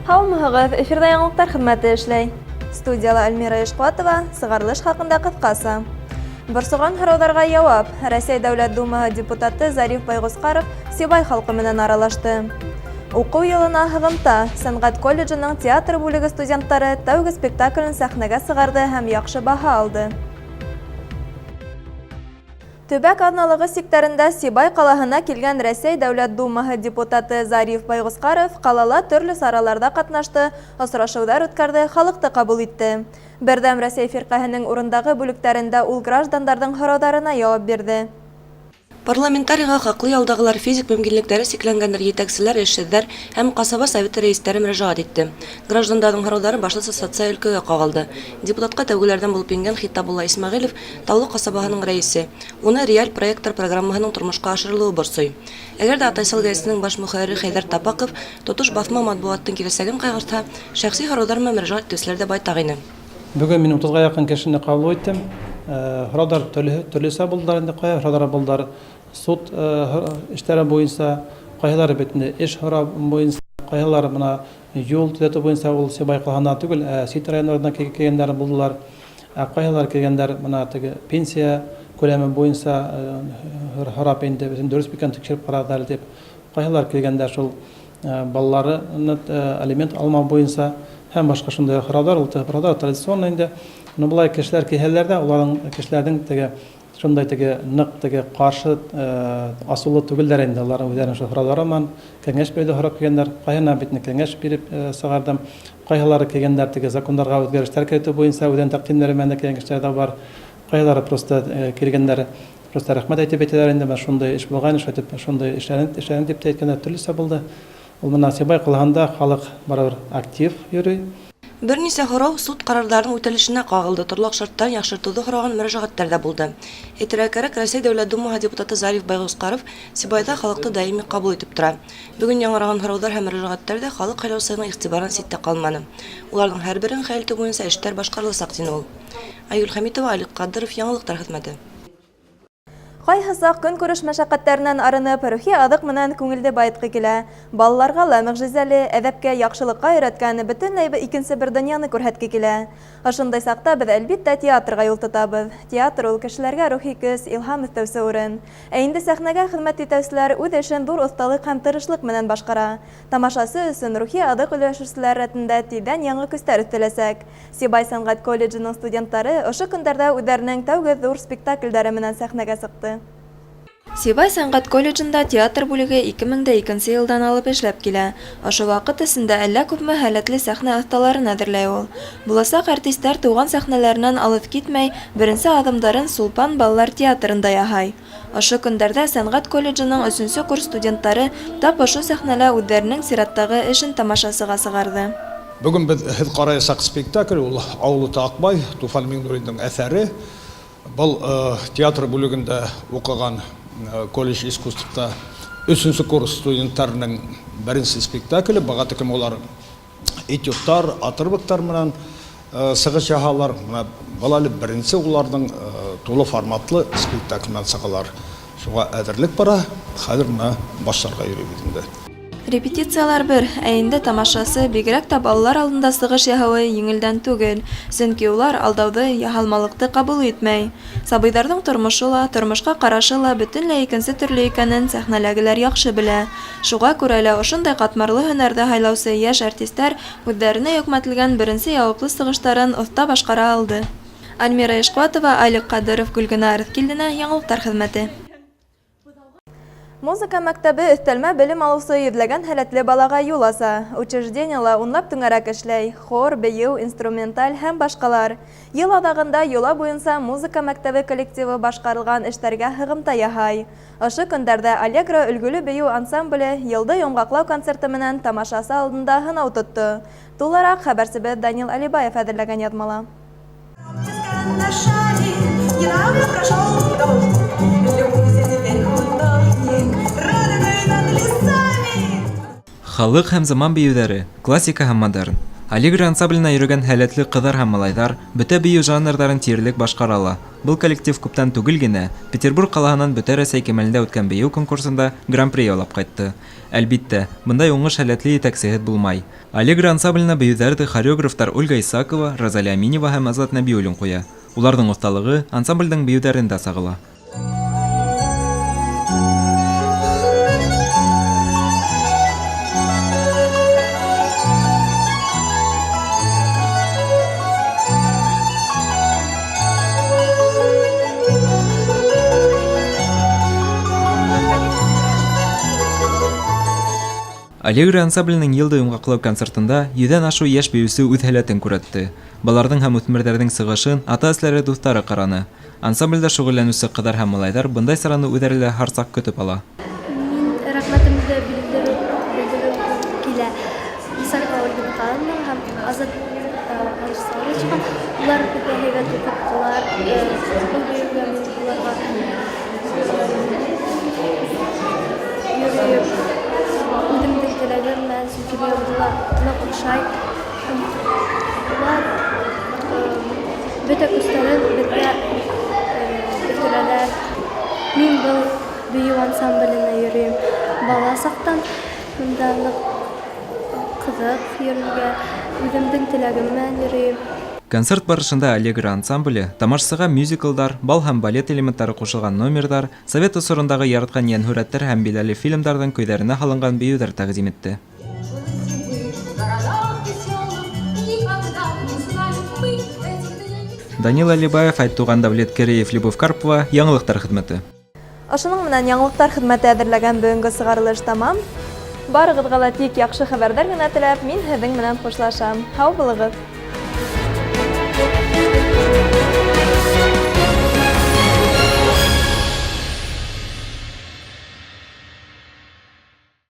Һаумыһығыҙ, эфирҙа яңылыҡтар хеҙмәте эшләй. Студияла Альмира Ишҡатова, сығарылыш хаҡында ҡыҫҡаса. Борсоған һорауҙарға яуап. Рәсәй Дәүләт Думаһы депутаты Зариф Байғусҡаров Сибай халҡы менән аралашты. Уҡыу йылына һығымта. Сәнғәт колледжының театр бүлеге студенттары тәүге спектаклен сәхнәгә сығарҙы һәм яҡшы баһа алды. Төбәк аҙналығы сиктәрендә Сибай ҡалаһына килгән Рәсәй Дәүләт Думаһы депутаты Зариф Байғусҡаров ҡалала төрлө сараларҙа ҡатнашты, осрашыуҙар үткәрҙе, халыҡты ҡабул итте. Берҙәм Рәсәй фирҡаһының урындағы бүлектәрендә ул граждандарҙың һорауҙарына яуап бирҙе. Парламентарийға хаҡлы ялдағылар, физик мөмкинлектәре сикләнгәндәр, етәкселәр, эшһеҙҙәр һәм ҡасаба советы рәйестәре мөрәжәғәт итте. Граждандарҙың һорауҙары башлыса социаль өлкәгә ҡағылды. Депутатҡа тәүгеләрҙән булып ингән Хитабулла Исмәғилев Таулы ҡасабаһының рәйесе. Уны реаль проекттар программаһының тормошҡа ашырылыуы борсой. Әгәр дә Атайсал гәзитенең баш мөхәррире Хәйҙәр Тапаҡов тотош баҫма матбуғаттың киләсәген ҡайғыртһа, шәхси һорауҙар менән мөрәжәғәт итеүселәр дә байтаҡ ине. Бөгөн мин 30-ға яҡын кешене ҡабул иттем. Һорауҙар төрлөсә булдылар инде, ҡайһы һорауҙар булдылар суд эштәре буйынса, ҡайһылары бит эш һорау буйынса, ҡайһылары бына юл төҙәтеү буйынса ул Сибай ҡалаһына түгел, сит райондарына килгәндәр булдылар. Ҡайһылары килгәндәр бына теге пенсия күләме буйынса һорап инде, дөрөс микән тикшереп ҡарағыҙ дип. Ҡайһылары килгәндәр шул балаларны алимент алмау буйынса һәм башҡа шундай һорауҙар, ул һорауҙар традиционный инде. Былай кешеләр килһәләр дә, уларҙың кешеләрҙең теге шундай теге ныҡ теге ҡаршы асыулы түгелдәр инде. Улар үҙҙәренең шул һорауҙары менән кәңәш бирҙе, һорап килгәндәр. Ҡайһына бит кәңәш биреп сығарҙым. Ҡайһылары килгәндәр теге закондарға үҙгәрештәр кертеү буйынса үҙен тәҡдимдәре менән дә кәңәштәр дә бар. Ҡайһылары просто килгәндәр, просто рәхмәт әйтеп әйтәләр инде. Шундай эш булғайны, шундай эшләрен дип тә әйткәндәр, төрлөсә булды. Ул менән Сибай ҡалаһында халыҡ барыбер актив йөрөй. Бер нисә һорау суд ҡарарҙарының үтәлешенә ҡағылды. Торлаҡ шарттарын яҡшыртыуҙы һораған мөрәжәғәттәр ҙә булды. Әйтергә кәрәк, Рәсәй Дәүләт Думаһы депутаты Зариф Байғусҡаров Сибайҙа халыҡты даими ҡабул итеп тора. Бөгөн яңыраған һорауҙар һәм мөрәжәғәттәрҙә халыҡ һайлаусының иғтибарын ситтә ҡалманы. Уларҙың һәр берен хәл итеү буйынса эштәр башҡарыласаҡ, тине ул. Айгөл Хәмитова, Алик Ҡадыров, Яңылыҡтар хеҙмәте. Ҡайһы саҡ көнкүреш мәшәҡәттәренән арынып, рухи аҙыҡ менән күңелде байытҡы килә. Балаларға ла мөғжизәле, әҙәпкә, яҡшылыҡҡа өйрәткән бөтөнләй икенсе бер донъяны күрһәтке килә. Ошондай саҡта беҙ әлбиттә театрға юл тотабыҙ. Театр ул кешеләргә рухи көс, илһам өҫтәүсе урын. Ә инде сәхнәгә хеҙмәт итәүселәр үҙ эшен ҙур оҫталыҡ һәм тырышлыҡ менән башҡара. Тамашасы өсөн рухи аҙыҡ өләшеүселәр рәтендә тиҙҙән яңы көстәр өҫтәләсәк. Сибай сәнғәт колледжының студенттары ошо көндәрҙә үҙҙәренең тәүге ҙур спектаклдәре менән сәхнәгә сыҡты. Сибай сәнғәт колледжында театр бүлеге 2002 йылдан алып эшләп килә. Ошо ваҡыт эсендә әллә күпме һәләтле сәхнә оҫталарын әҙерләй ул. Буласаҡ артистар тыуған сәхнәләренән алыҫ китмәй, беренсе аҙымдарын Сулпан балалар театрында яһай. Ошо көндәрҙә сәнғәт колледжының 3-нче курс студенттары тап ошо сәхнәлә үҙҙәренең сираттағы эшен тамашасыға сығарҙы. Бөгөн беҙ һеҙ ҡараясаҡ спектакль, ул Ауылы Аҡбай, Туфан Миңнуриндың әҫәре. Был театр бүлегендә уҡыған колледж искусствода 3-нче курс студенттарының беренсе спектакле. Быға тиклем улар этюдтар, отрывоктар менән сығыш яһалар. Был әле беренсе уларҙың тулы форматлы спектакль менән сығалар. Шуға әҙерлек бара, хәҙер башларға йөрөйбеҙ инде. Репетициялар бер, ә инде тамашасы бигерәк тә балалар алдында сығыш яһауы еңелдән түгел, сөнки улар алдауҙы, яһалмалыҡты ҡабул итмәй. Сабыйҙарҙың тормошо ла, тормошҡа ҡарашы ла бөтөнләй икенсе төрлө икәнен сәхнәләгеләр яҡшы белә. Шуға күрә лә ошондай ҡатмарлы һөнәрҙе һайлаусы йәш артистар үҙҙәренә йөкмәтелгән беренсе яуаплы сығыштарын оҫта башҡара алды. Альмира Ишҡатова, Алик Ҡадыров, Гөлгөнә Арыҫкилдина, Яңылыҡтар хеҙмәте. Музыка мәктәбе өҫтәлмә белем алыусы йөҙләгән һәләтле балаға юл аса. Учреждениела унлап түңәрәк эшләй, хор, бейеү, инструменталь һәм башҡалар. Йыл аҙағында йола буйынса музыка мәктәбе коллективы башҡарылған эштәргә һығымта яһай. Ошо көндәрҙә Аллегро өлгөлө бейеү ансамбле йылды йомғаҡлау концерты менән тамашасы алдында һынау тотто. Тулараҡ хәбәрсебеҙ Данил Алибаев әҙерләгән яҙмала. Халык һәм заман биюҙәре, классика һәм модерн. Аллегро ансамбленә йөрөгән һәләтле ҡыҙҙар һәм малайҙар бөтә бейеү жанрҙарын тиерлек башҡара ала. Был коллектив күптән түгел генә Петербург ҡалаһынан Бөтә Рәсәй кимәлендә үткән бейеү конкурсында гран-при яулап ҡайтты. Әлбиттә, бындай уңыш һәләтле етәксеһеҙ булмай. Аллегро ансамбленә бейеүҙәрҙе хореографтар Ольга Исакова, Розалия Аминева һәм Азат Нәбиуллин ҡуя. Уларҙың оҫталығы ансамблдең бейеүҙәрендә сағыла. Аллегро ансамбленең йылды йомғаҡлау концертында 100-дән ашыу йәш бейеүсе үҙ һәләтен күрһәтте. Баларҙың һәм үҫмерҙәрҙең сығышын ата-әсәләре, дуҫтары ҡараны. Ансамблдә шөғөлләнеүсе ҡыҙҙар һәм малайҙар бындай сараны үҙҙәре лә һарсаҡ көтөп ала. Мин рәхмәтемде белдереп килә Исакова Ольга Михайловна һәм Азат Александровичка. Улар беҙгә һәйбәт уҡыттылар. Был бейеүгә мин уларға йөрөйөп үҙемдең теләгем менән сөнки бейеүҙе ныҡ оҡшай. Улар бөтә көстәрен беҙгә өҫтәләләр. Мин был бейеү ансамбленә йөрөйөм. Бала саҡтан бында ныҡ ҡыҙыҡ йөрөргә, үҙемдең теләгем менән йөрөйөм. Концерт барышында Аллегро ансамбле тамашасыға мюзиклдар, бал һәм балет элементтары ҡушылған номерҙар, совет осорондағы яратҡан йәнһүрәттәр һәм биләле фильмдарҙың көйҙәренә һалынған бейеүҙәр тәҡдим итте. Данил Алибаев, Айтуған Давлеткериев, Любовь Карпова, Яңылыҡтар хеҙмәте. Ошоның менән яңылыҡтар хеҙмәте әҙерләгән бөгөнгө сығарылыш тамам. Барығыҙға ла тик яҡшы хәбәрҙәр генә теләп, мин һеҙҙең менән хушлашам. Һау булығыҙ!